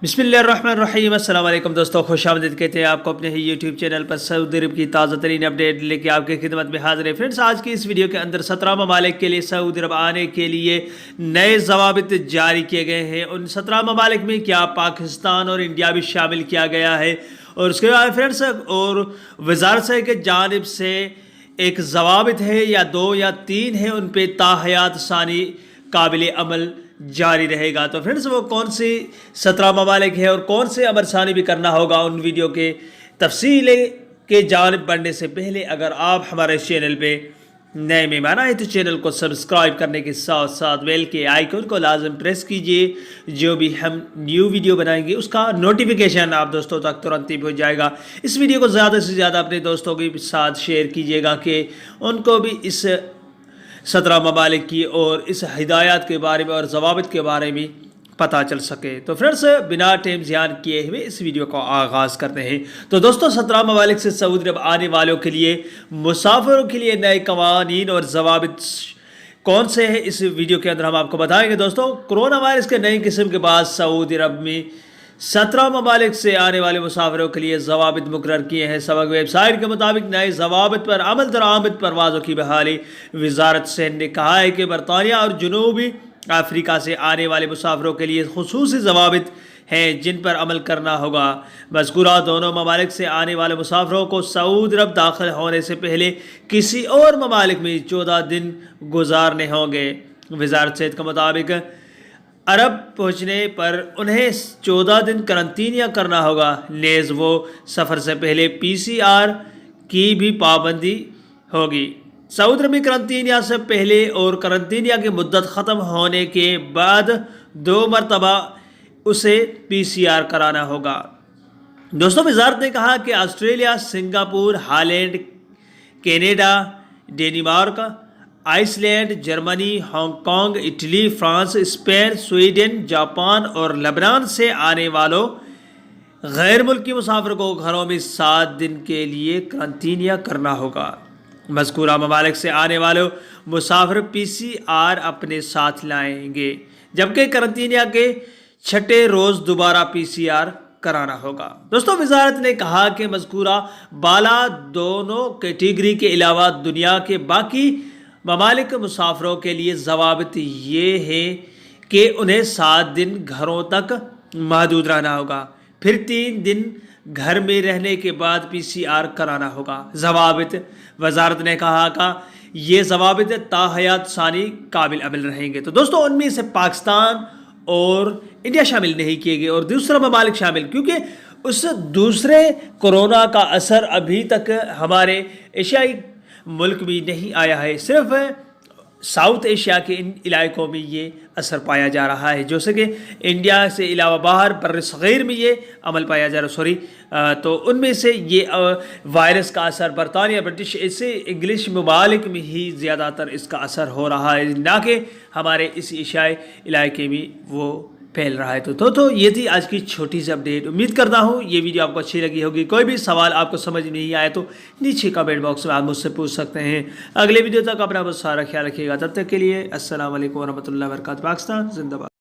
बिस्मिल्लाहिर्रहमानिर्रहीम। अस्सलाम वालेकुम दोस्तों, खुश आमदीद कहते हैं आपको अपने ही यूट्यूब चैनल पर। सऊदी अरब की ताज़ा तरीन अपडेट लेके आपकी खिदमत में हाजिर है। फ्रेंड्स, आज की इस वीडियो के अंदर 17 ममालिक के लिए सऊदी अरब आने के लिए नए ज़वाबित जारी किए गए हैं। उन 17 ममालिक में क्या पाकिस्तान और इंडिया भी शामिल किया गया है, और उसके बाद फ्रेंड्स और वजारत की जानिब से एक ज़वाबित है या 2 या 3 है, उन पर ताहयात सानी काबिल अमल जारी रहेगा। तो फ्रेंड्स, वो कौन सी 17 ममालिक है और कौन से अमर सानी भी करना होगा, उन वीडियो के तफसील के जानिब बढ़ने से पहले अगर आप हमारे चैनल पे नए मेहमान आए तो चैनल को सब्सक्राइब करने के साथ साथ बेल के आइकन को लाजम प्रेस कीजिए। जो भी हम न्यू वीडियो बनाएंगे उसका नोटिफिकेशन आप दोस्तों तक तुरंत ही पहुँच जाएगा। इस वीडियो को ज़्यादा से ज़्यादा अपने दोस्तों के साथ शेयर कीजिएगा कि उनको भी इस 17 ममालिक की और इस हिदायत के बारे में और ज़वाबित के बारे में पता चल सके। तो फ्रेंड्स, बिना टाइम ज़ियान किए हुए इस वीडियो का आगाज़ करते हैं। तो दोस्तों, 17 ममालिक से सऊदी अरब आने वालों के लिए मुसाफिरों के लिए नए कवानीन और ज़वाबित कौन से हैं, इस वीडियो के अंदर हम आपको बताएंगे। दोस्तों, कोरोना वायरस के नई किस्म के बाद सऊदी अरब में 17 ममालिक से आने वाले मुसाफिरों के लिए ज़वाबित मुकर्रर किए हैं। सबक वेबसाइट के मुताबिक नए ज़वाबित पर अमल दरामद परवाज़ों की बहाली। वजारत सेहत ने कहा है कि बरतानिया और जनूबी अफ्रीका से आने वाले मुसाफिरों के लिए खुसूसी ज़वाबित हैं जिन पर अमल करना होगा। मज़कूरा दोनों ममालिक से आने वाले मुसाफिरों को सऊदी अरब दाखिल होने से पहले किसी और ममालिक में 14 दिन गुजारने होंगे। वजारत सेहत के मुताबिक अरब पहुँचने पर उन्हें 14 दिन करंतीनिया करना होगा। नेज़ वो सफ़र से पहले PCR की भी पाबंदी होगी। सऊदी अरब में करंतीनिया से पहले और करंतीनिया की मुद्दत ख़त्म होने के बाद 2 मरतबा उसे PCR कराना होगा। दोस्तों, वजारत ने कहा कि Australia, Singapore, Holland, Canada, Denmark, Iceland, Germany, Hong Kong, Italy, France, Spain, Sweden, Japan और लेबनान से आने वालों गैर मुल्की मुसाफिर को घरों में 7 दिन के लिए करंतीनिया करना होगा। मज़कूरा ममालिक से आने वालों मुसाफिर PCR अपने साथ लाएंगे, जबकि करंतीनिया के 6ठे रोज़ दोबारा PCR कराना होगा। दोस्तों, वजारत ने कहा कि मज़कूरा बाला दोनों कैटेगरी के अलावा दुनिया के बाकी ममालिक मुसाफिरों के लिए ज़वाबित ये है कि उन्हें 7 दिन घरों तक महदूद रहना होगा, फिर 3 दिन घर में रहने के बाद PCR कराना होगा। ज़वाबित वजारत ने कहा कि ये ज़वाबित ताहयात सानी काबिल अमल रहेंगे। तो दोस्तों, उनमें से पाकिस्तान और इंडिया शामिल नहीं किए गए और दूसरा ममालिक शामिल, क्योंकि उस दूसरे कोरोना का असर अभी तक हमारे एशियाई मुल्क भी नहीं आया है। सिर्फ साउथ एशिया के इन इलाकों में ये असर पाया जा रहा है, जैसे कि इंडिया से अलावा बाहर बर्र सग़ीर में ये अमल पाया जा रहा है। तो उनमें से ये वायरस का असर बरतानिया, ब्रिटिश, ऐसे इंग्लिश ममालिक में ही ज़्यादातर इसका असर हो रहा है, ना कि हमारे इस एशियाई इलाके में वो फैल रहा है। तो ये थी आज की छोटी सी अपडेट। उम्मीद करता हूँ ये वीडियो आपको अच्छी लगी होगी। कोई भी सवाल आपको समझ नहीं आए तो नीचे कमेंट बॉक्स में आप मुझसे पूछ सकते हैं। अगले वीडियो तक अपना बहुत सारा ख्याल रखिएगा। तब तक के लिए अस्सलाम वालेकुम वरहमतुल्लाहि वबरकातुहू। पाकिस्तान जिंदाबाद।